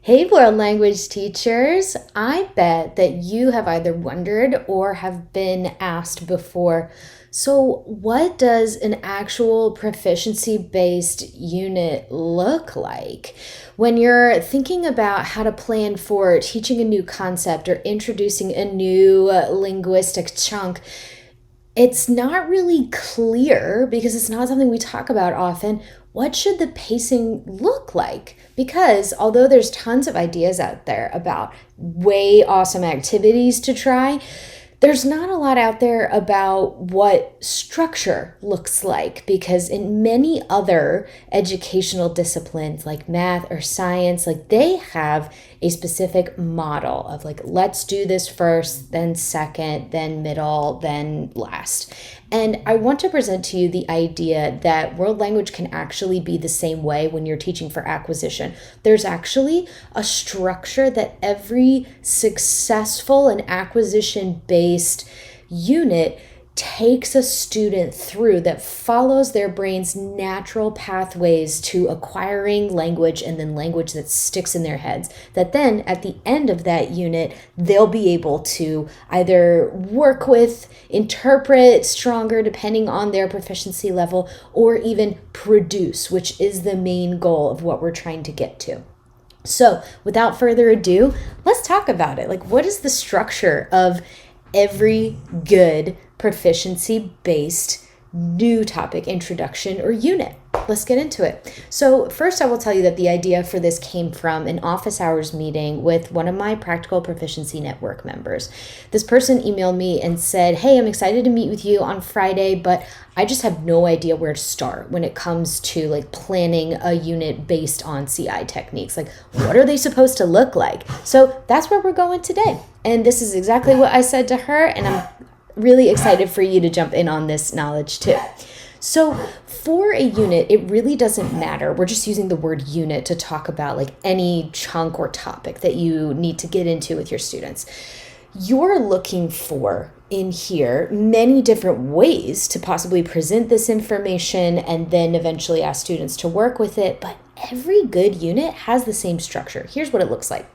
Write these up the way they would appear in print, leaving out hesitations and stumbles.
Hey, world language teachers. I bet that you have either wondered or have been asked before. So, what does an actual proficiency based unit look like? When you're thinking about how to plan for teaching a new concept or introducing a new linguistic chunk, it's not really clear because it's not something we talk about often. What should the pacing look like? Because although there's tons of ideas out there about way awesome activities to try, there's not a lot out there about what structure looks like, because in many other educational disciplines like math or science, like they have a specific model of like, let's do this first, then second, then middle, then last. And I want to present to you the idea that world language can actually be the same way when you're teaching for acquisition. There's actually a structure that every successful and acquisition-based unit takes a student through that follows their brain's natural pathways to acquiring language and then language that sticks in their heads. That then at the end of that unit, they'll be able to either work with, interpret stronger depending on their proficiency level, or even produce, which is the main goal of what we're trying to get to. So without further ado, let's talk about it. Like, what is the structure of every good proficiency-based new topic introduction or unit? Let's get into it. So first, I will tell you that the idea for this came from an office hours meeting with one of my Practical Proficiency Network members. This person emailed me and said, hey, I'm excited to meet with you on Friday, but I just have no idea where to start when it comes to like planning a unit based on CI techniques. Like, what are they supposed to look like? So that's where we're going today. And this is exactly what I said to her, and I'm really excited for you to jump in on this knowledge too. So for a unit, it really doesn't matter. We're just using the word unit to talk about like any chunk or topic that you need to get into with your students. You're looking for in here many different ways to possibly present this information and then eventually ask students to work with it. But every good unit has the same structure. Here's what it looks like.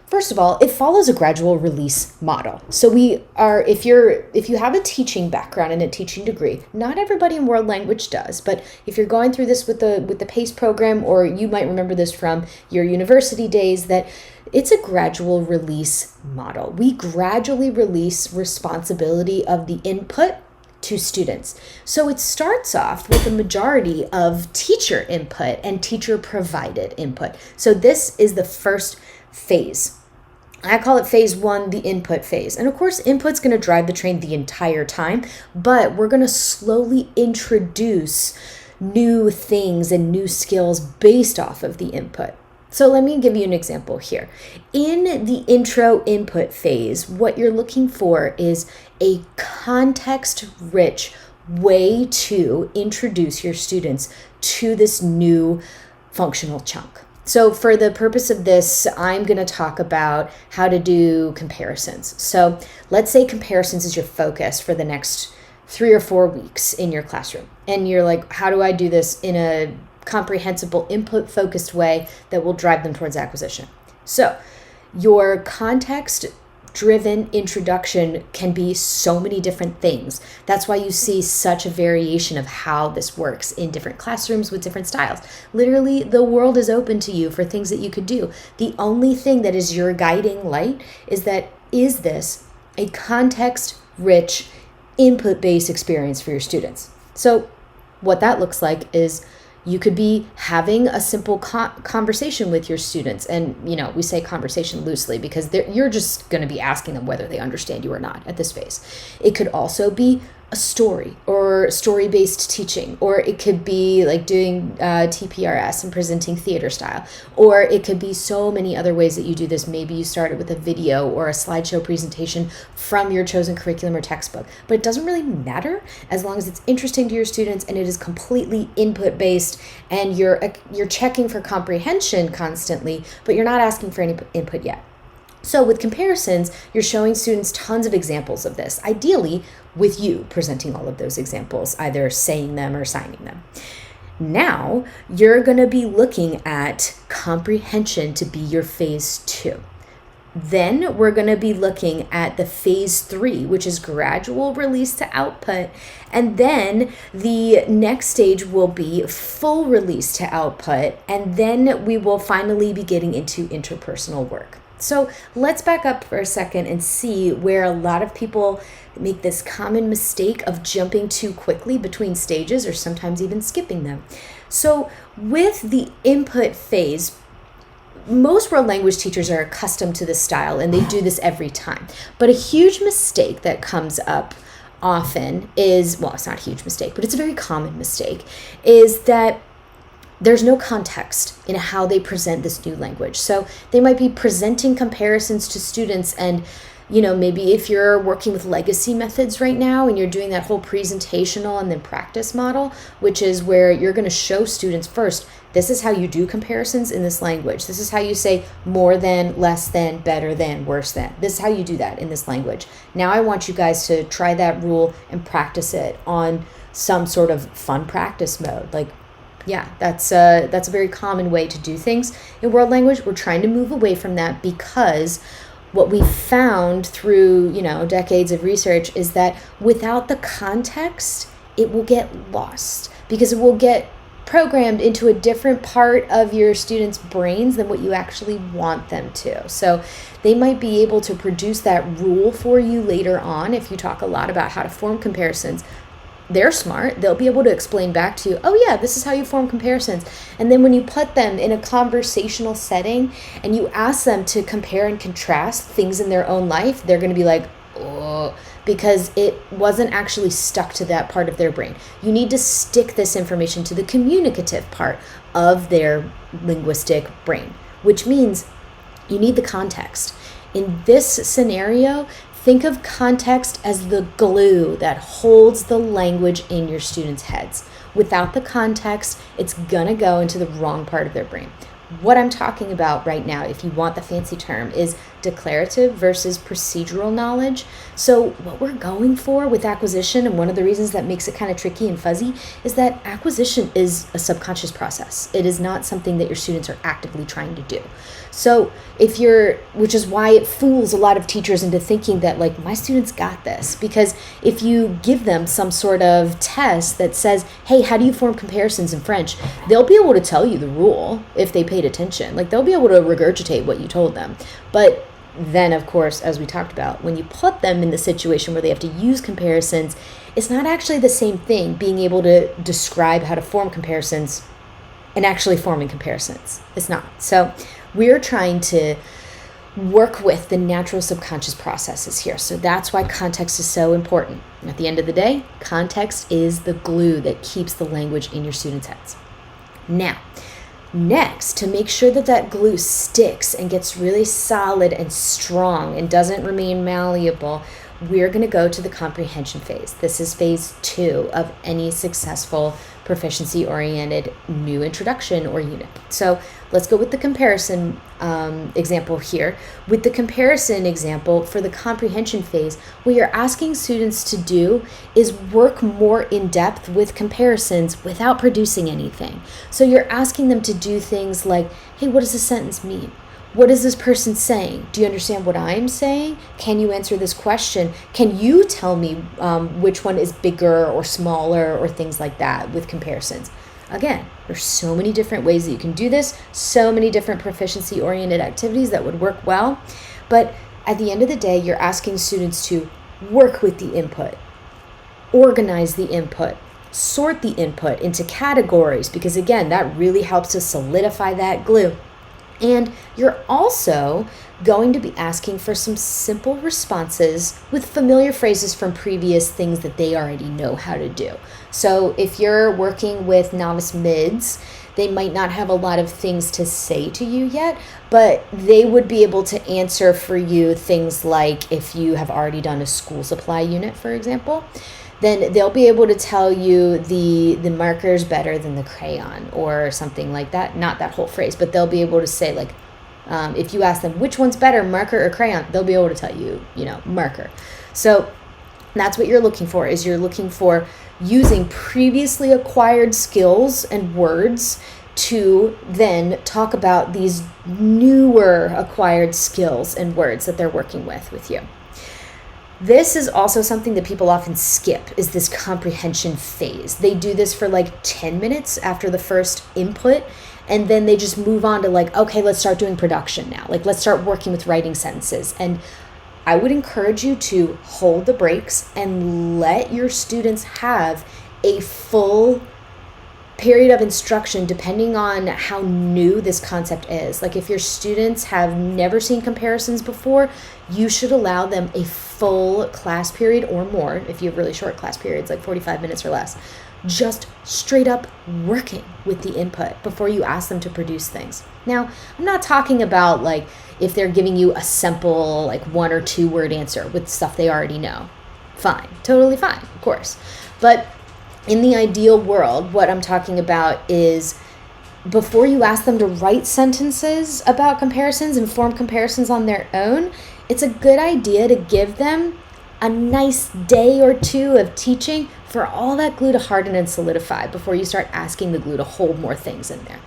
First of all, it follows a gradual release model. So if you have a teaching background and a teaching degree, not everybody in world language does, but if you're going through this with the PACE program, or you might remember this from your university days, that it's a gradual release model. We gradually release responsibility of the input to students. So it starts off with a majority of teacher input and teacher provided input. So this is the first phase. I call it phase one, the input phase. And of course, input's going to drive the train the entire time, but we're going to slowly introduce new things and new skills based off of the input. So let me give you an example here. In the intro input phase, what you're looking for is a context-rich way to introduce your students to this new functional chunk. So for the purpose of this, I'm going to talk about how to do comparisons. So let's say comparisons is your focus for the next 3 or 4 weeks in your classroom. And you're like, how do I do this in a comprehensible, input-focused way that will drive them towards acquisition? So your context-driven introduction can be so many different things. That's why you see such a variation of how this works in different classrooms with different styles. Literally, the world is open to you for things that you could do. The only thing that is your guiding light is this a context-rich, input-based experience for your students? So what that looks like is you could be having a simple conversation with your students. And, we say conversation loosely because you're just going to be asking them whether they understand you or not at this phase. It could also be a story or story-based teaching, or it could be like doing TPRS and presenting theater style, or it could be so many other ways that you do this. Maybe you started with a video or a slideshow presentation from your chosen curriculum or textbook, but it doesn't really matter as long as it's interesting to your students and it is completely input-based, and you're checking for comprehension constantly, but you're not asking for any input yet. So with comparisons, you're showing students tons of examples of this, ideally with you presenting all of those examples, either saying them or signing them. Now you're going to be looking at comprehension to be your phase 2. Then we're going to be looking at the phase 3, which is gradual release to output. And then the next stage will be full release to output. And then we will finally be getting into interpersonal work. So let's back up for a second and see where a lot of people make this common mistake of jumping too quickly between stages or sometimes even skipping them. So with the input phase, most world language teachers are accustomed to this style and they do this every time. But a huge mistake that comes up often is, well, it's not a huge mistake, but it's a very common mistake, is that there's no context in how they present this new language. So they might be presenting comparisons to students, and maybe if you're working with legacy methods right now and you're doing that whole presentational and then practice model, which is where you're going to show students first, this is how you do comparisons in this language. This is how you say more than, less than, better than, worse than. This is how you do that in this language. Now I want you guys to try that rule and practice it on some sort of fun practice mode. That's a very common way to do things in world language. We're trying to move away from that because what we found through, decades of research is that without the context, it will get lost because it will get programmed into a different part of your students' brains than what you actually want them to. So they might be able to produce that rule for you later on if you talk a lot about how to form comparisons. They're smart. They'll be able to explain back to you, oh yeah, this is how you form comparisons. And then when you put them in a conversational setting and you ask them to compare and contrast things in their own life, they're going to be like, oh, because it wasn't actually stuck to that part of their brain. You need to stick this information to the communicative part of their linguistic brain, which means you need the context. In this scenario, think of context as the glue that holds the language in your students' heads. Without the context, it's gonna go into the wrong part of their brain. What I'm talking about right now, if you want the fancy term, is declarative versus procedural knowledge. So what we're going for with acquisition, and one of the reasons that makes it kind of tricky and fuzzy, is that acquisition is a subconscious process. It is not something that your students are actively trying to do. So which is why it fools a lot of teachers into thinking that my students got this, because if you give them some sort of test that says, hey, how do you form comparisons in French? They'll be able to tell you the rule if they paid attention. They'll be able to regurgitate what you told them. But then, of course, as we talked about, when you put them in the situation where they have to use comparisons, it's not actually the same thing being able to describe how to form comparisons and actually forming comparisons. It's not. So we're trying to work with the natural subconscious processes here. So that's why context is so important. And at the end of the day, context is the glue that keeps the language in your students' heads. Now, next, to make sure that that glue sticks and gets really solid and strong and doesn't remain malleable, we're going to go to the comprehension phase. This is phase 2 of any successful proficiency-oriented new introduction or unit. So let's go with the comparison example here. With the comparison example for the comprehension phase, what you're asking students to do is work more in depth with comparisons without producing anything. So you're asking them to do things like, hey, what does this sentence mean? What is this person saying? Do you understand what I'm saying? Can you answer this question? Can you tell me which one is bigger or smaller or things like that with comparisons? Again, there's so many different ways that you can do this, so many different proficiency-oriented activities that would work well. But at the end of the day, you're asking students to work with the input, organize the input, sort the input into categories, because again, that really helps to solidify that glue. And you're also going to be asking for some simple responses with familiar phrases from previous things that they already know how to do. So if you're working with novice mids, they might not have a lot of things to say to you yet, but they would be able to answer for you things like if you have already done a school supply unit, for example, then they'll be able to tell you the marker's better than the crayon or something like that. Not that whole phrase, but they'll be able to say if you ask them which one's better, marker or crayon, they'll be able to tell you, marker. So that's what you're looking for, is you're looking for using previously acquired skills and words to then talk about these newer acquired skills and words that they're working with you. This is also something that people often skip, is this comprehension phase. They do this for like 10 minutes after the first input, and then they just move on to like, okay, let's start doing production now. Like, let's start working with writing sentences. And I would encourage you to hold the brakes and let your students have a full period of instruction depending on how new this concept is. Like, if your students have never seen comparisons before, you should allow them a full class period or more, if you have really short class periods, like 45 minutes or less, just straight up working with the input before you ask them to produce things. Now, I'm not talking about like if they're giving you a simple like 1 or 2 word answer with stuff they already know. Fine, totally fine, of course. But in the ideal world, what I'm talking about is before you ask them to write sentences about comparisons and form comparisons on their own, it's a good idea to give them a nice day or two of teaching for all that glue to harden and solidify before you start asking the glue to hold more things in there.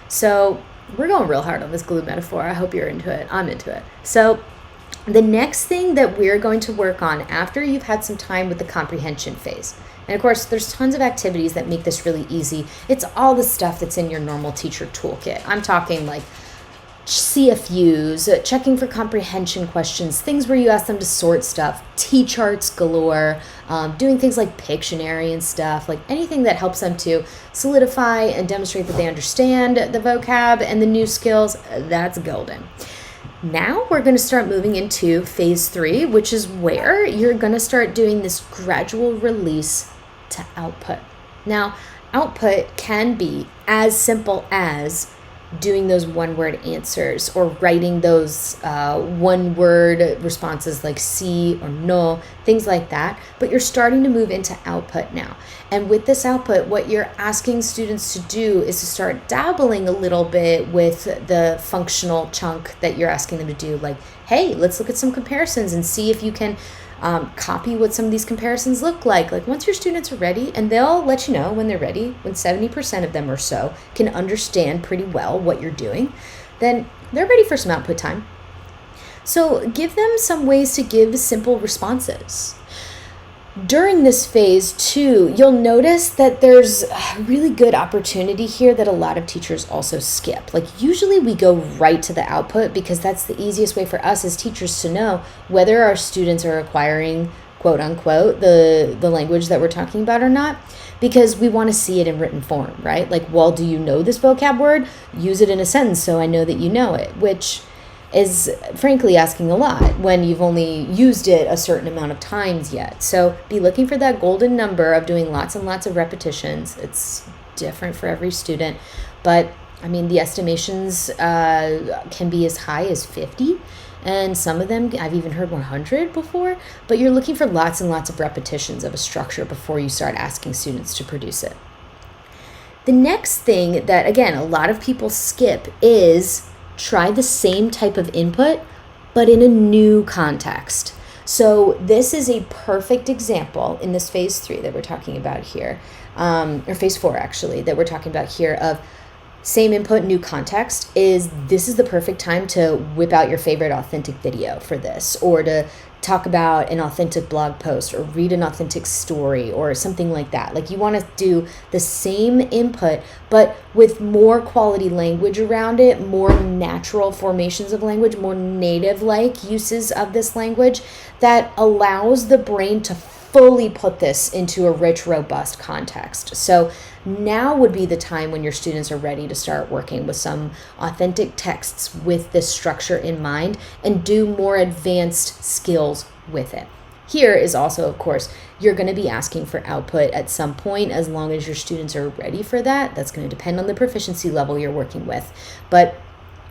So we're going real hard on this glue metaphor. I hope you're into it. I'm into it. So the next thing that we're going to work on after you've had some time with the comprehension phase, and of course, there's tons of activities that make this really easy. It's all the stuff that's in your normal teacher toolkit. I'm talking like CFUs, checking for comprehension questions, things where you ask them to sort stuff, T-charts galore, doing things like Pictionary and stuff, like anything that helps them to solidify and demonstrate that they understand the vocab and the new skills, that's golden. Now we're going to start moving into phase 3, which is where you're going to start doing this gradual release to output. Now, output can be as simple as doing those one-word answers or writing those one-word responses like sí or no, things like that. But you're starting to move into output now. And with this output, what you're asking students to do is to start dabbling a little bit with the functional chunk that you're asking them to do. Like, hey, let's look at some comparisons and see if you can copy what some of these comparisons look like. Like, once your students are ready, and they'll let you know when they're ready, when 70% of them or so can understand pretty well what you're doing, then they're ready for some output time. So give them some ways to give simple responses. During this phase too, you'll notice that there's a really good opportunity here that a lot of teachers also skip. Like, usually we go right to the output because that's the easiest way for us as teachers to know whether our students are acquiring, quote unquote, the language that we're talking about or not, because we want to see it in written form, right? Like, well, do you know this vocab word? Use it in a sentence so I know that you know it, which is frankly asking a lot when you've only used it a certain amount of times yet. So be looking for that golden number of doing lots and lots of repetitions. It's different for every student, but I mean, the estimations can be as high as 50, and some of them I've even heard 100 before, but you're looking for lots and lots of repetitions of a structure before you start asking students to produce it. The next thing that, again, a lot of people skip is try the same type of input, but in a new context. So this is a perfect example in this phase 3 that we're talking about here, or phase 4 actually, that we're talking about here of same input, new context. This is the perfect time to whip out your favorite authentic video for this, or to talk about an authentic blog post or read an authentic story or something like that. Like, you want to do the same input, but with more quality language around it, more natural formations of language, more native-like uses of this language that allows the brain to fully put this into a rich, robust context. So now would be the time when your students are ready to start working with some authentic texts with this structure in mind and do more advanced skills with it. Here is also, of course, you're going to be asking for output at some point as long as your students are ready for that. That's going to depend on the proficiency level you're working with, but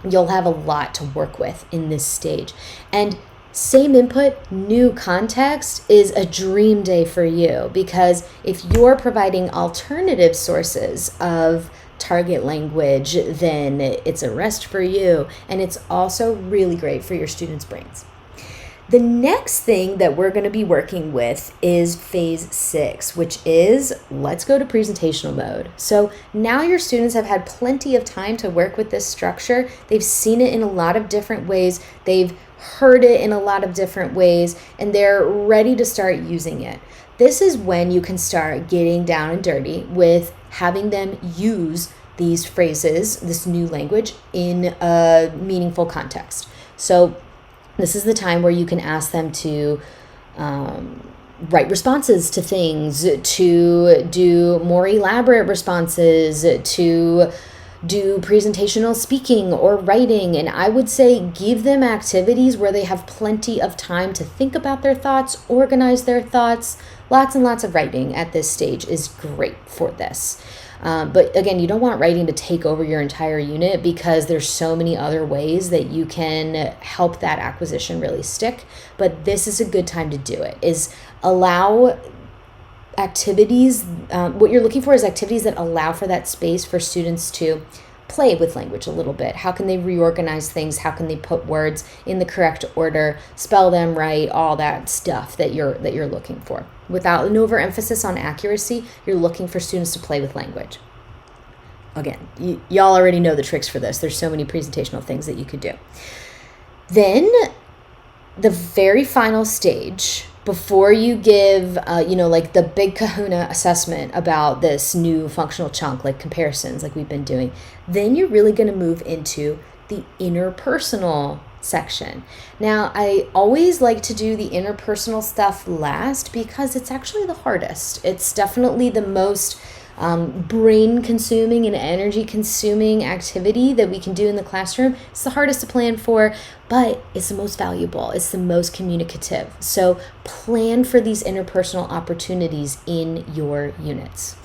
you'll have a lot to work with in this stage. And same input, new context is a dream day for you, because if you're providing alternative sources of target language, then it's a rest for you, and it's also really great for your students' brains. The next thing that we're going to be working with is phase 6, which is let's go to presentational mode. So now your students have had plenty of time to work with this structure. They've seen it in a lot of different ways. They've heard it in a lot of different ways, and they're ready to start using it. This is when you can start getting down and dirty with having them use these phrases, this new language, in a meaningful context. So this is the time where you can ask them to write responses to things, to do more elaborate responses, to do presentational speaking or writing. And I would say give them activities where they have plenty of time to think about their thoughts, organize their thoughts. Lots and lots of writing at this stage is great for this. But again, you don't want writing to take over your entire unit because there's so many other ways that you can help that acquisition really stick. But this is a good time to do it, is allow activities. What you're looking for is activities that allow for that space for students to play with language a little bit. How can they reorganize things? How can they put words in the correct order, spell them right, all that stuff that you're looking for. Without an overemphasis on accuracy, you're looking for students to play with language. Again, y'all already know the tricks for this. There's so many presentational things that you could do. Then the very final stage, before you give, like the big kahuna assessment about this new functional chunk, like comparisons, like we've been doing, then you're really going to move into the interpersonal section. Now, I always like to do the interpersonal stuff last because it's actually the hardest. It's definitely the most brain consuming and energy consuming activity that we can do in the classroom. It's the hardest to plan for, but it's the most valuable. It's the most communicative. So plan for these interpersonal opportunities in your units.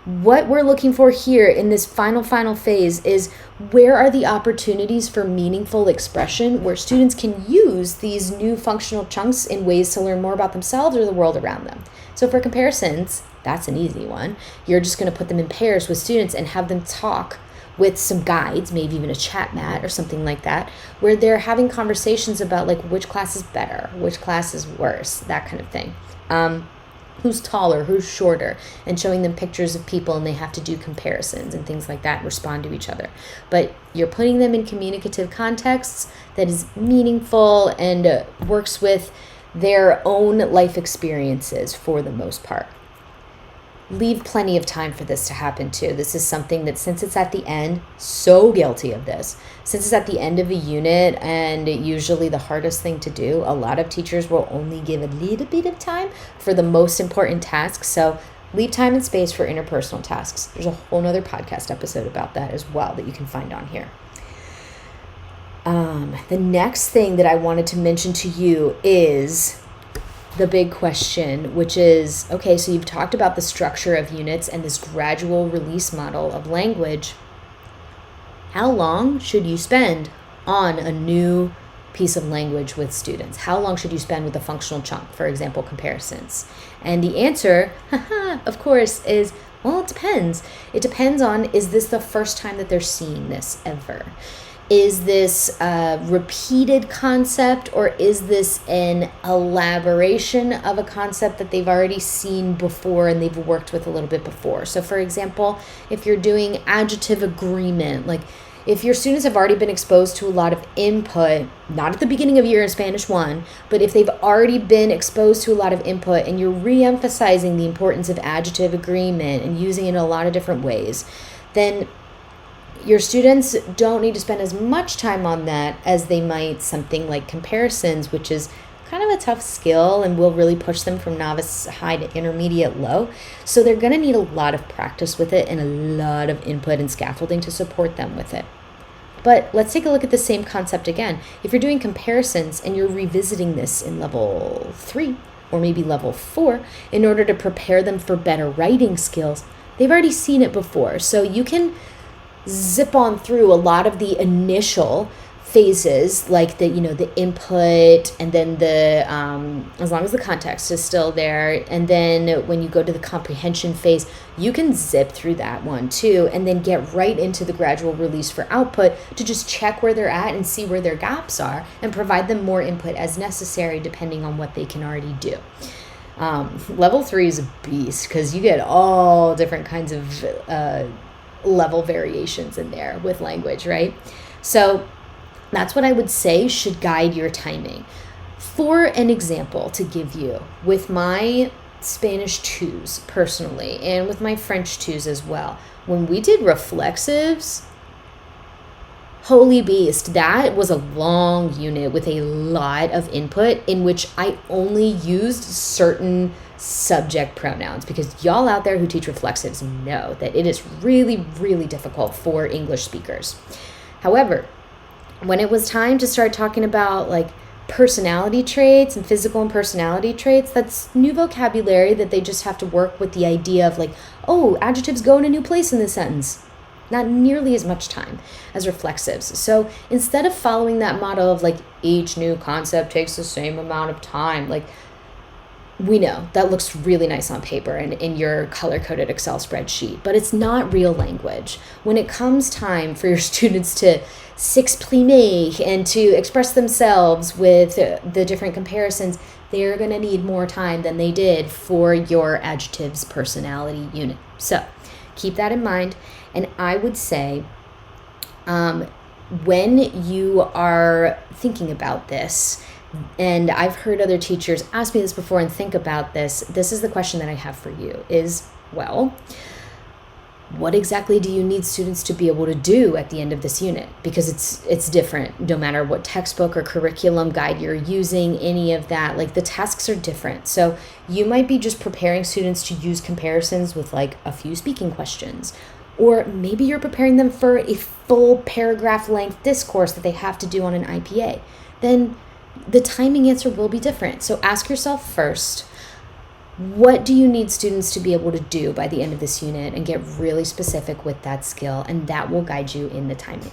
What we're looking for here in this final phase is where are the opportunities for meaningful expression where students can use these new functional chunks in ways to learn more about themselves or the world around them. So for comparisons, that's an easy one. You're just going to put them in pairs with students and have them talk with some guides, maybe even a chat mat or something like that, where they're having conversations about like which class is better, which class is worse, that kind of thing. Who's taller, who's shorter, and showing them pictures of people, and they have to do comparisons and things like that and respond to each other. But you're putting them in communicative contexts that is meaningful and works with their own life experiences for the most part. Leave plenty of time for this to happen too. This is something that, since it's at the end, so guilty of this. Since it's at the end of a unit and usually the hardest thing to do, a lot of teachers will only give a little bit of time for the most important tasks. So leave time and space for interpersonal tasks. There's a whole nother podcast episode about that as well that you can find on here. The next thing that I wanted to mention to you is the big question, which is, okay, so you've talked about the structure of units and this gradual release model of language. How long should you spend on a new piece of language with students? How long should you spend with a functional chunk, for example, comparisons? And the answer, of course, is, well, it depends. It depends on, is this the first time that they're seeing this ever? Is this a repeated concept, or is this an elaboration of a concept that they've already seen before and they've worked with a little bit before? So for example, if you're doing adjective agreement, like if your students have already been exposed to a lot of input, not at the beginning of year in Spanish 1, but if they've already been exposed to a lot of input and you're re-emphasizing the importance of adjective agreement and using it in a lot of different ways, then your students don't need to spend as much time on that as they might something like comparisons, which is kind of a tough skill and will really push them from novice high to intermediate low. So they're going to need a lot of practice with it and a lot of input and scaffolding to support them with it. But let's take a look at the same concept again. If you're doing comparisons and you're revisiting this in level 3 or maybe level 4 in order to prepare them for better writing skills, they've already seen it before. So you can zip on through a lot of the initial phases, like the input, and then as long as the context is still there, and then when you go to the comprehension phase, you can zip through that one too, and then get right into the gradual release for output to just check where they're at and see where their gaps are and provide them more input as necessary depending on what they can already do. Level 3 is a beast because you get all different kinds of level variations in there with language, right? So that's what I would say should guide your timing. For an example to give you, with my Spanish 2s personally, and with my French 2s as well, when we did reflexives, holy beast, that was a long unit with a lot of input in which I only used certain subject pronouns, because y'all out there who teach reflexives know that it is really, really difficult for English speakers. However, when it was time to start talking about like personality traits and physical and personality traits, that's new vocabulary that they just have to work with the idea of like, oh, adjectives go in a new place in this sentence. Not nearly as much time as reflexives. So instead of following that model of like each new concept takes the same amount of time, like we know that looks really nice on paper and in your color-coded Excel spreadsheet, but it's not real language. When it comes time for your students to s'exprimer and to express themselves with the different comparisons, they're going to need more time than they did for your adjectives personality unit. So keep that in mind. And I would say when you are thinking about this, and I've heard other teachers ask me this before and think about this, this is the question that I have for you is, well, what exactly do you need students to be able to do at the end of this unit? Because it's different no matter what textbook or curriculum guide you're using, any of that, like the tasks are different. So you might be just preparing students to use comparisons with like a few speaking questions, or maybe you're preparing them for a full paragraph length discourse that they have to do on an IPA. Then the timing answer will be different. So ask yourself first, what do you need students to be able to do by the end of this unit, and get really specific with that skill, and that will guide you in the timing.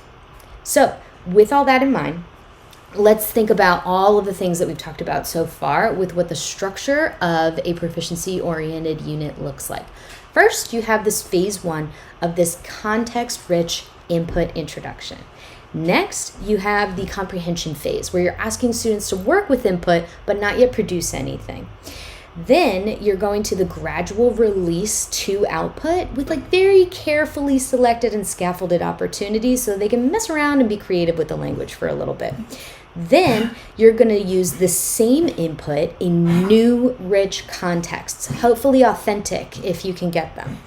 So with all that in mind, let's think about all of the things that we've talked about so far with what the structure of a proficiency-oriented unit looks like. First, you have this phase 1 of this context-rich input introduction. Next, you have the comprehension phase where you're asking students to work with input but not yet produce anything. Then you're going to the gradual release to output with like very carefully selected and scaffolded opportunities so they can mess around and be creative with the language for a little bit. Then you're going to use the same input in new, rich contexts, hopefully authentic if you can get them.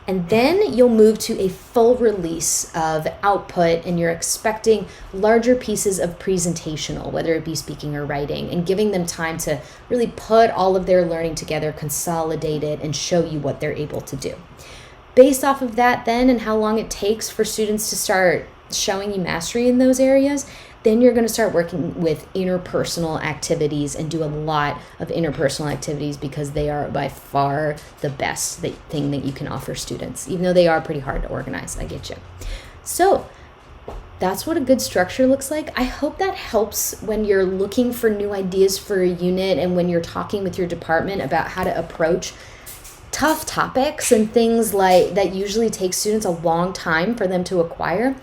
And then you'll move to a full release of output, and you're expecting larger pieces of presentational, whether it be speaking or writing, and giving them time to really put all of their learning together, consolidate it, and show you what they're able to do. Based off of that then, and how long it takes for students to start showing you mastery in those areas, then you're going to start working with interpersonal activities and do a lot of interpersonal activities, because they are by far the best thing that you can offer students, even though they are pretty hard to organize. I get you. So that's what a good structure looks like. I hope that helps when you're looking for new ideas for a unit, and when you're talking with your department about how to approach tough topics and things like that usually take students a long time for them to acquire.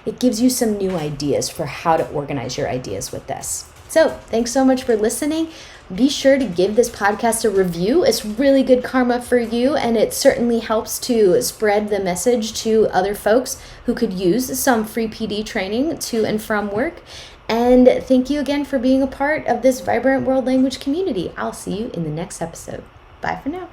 It gives you some new ideas for how to organize your ideas with this. So thanks so much for listening. Be sure to give this podcast a review. It's really good karma for you, and it certainly helps to spread the message to other folks who could use some free PD training to and from work. And thank you again for being a part of this vibrant world language community. I'll see you in the next episode. Bye for now.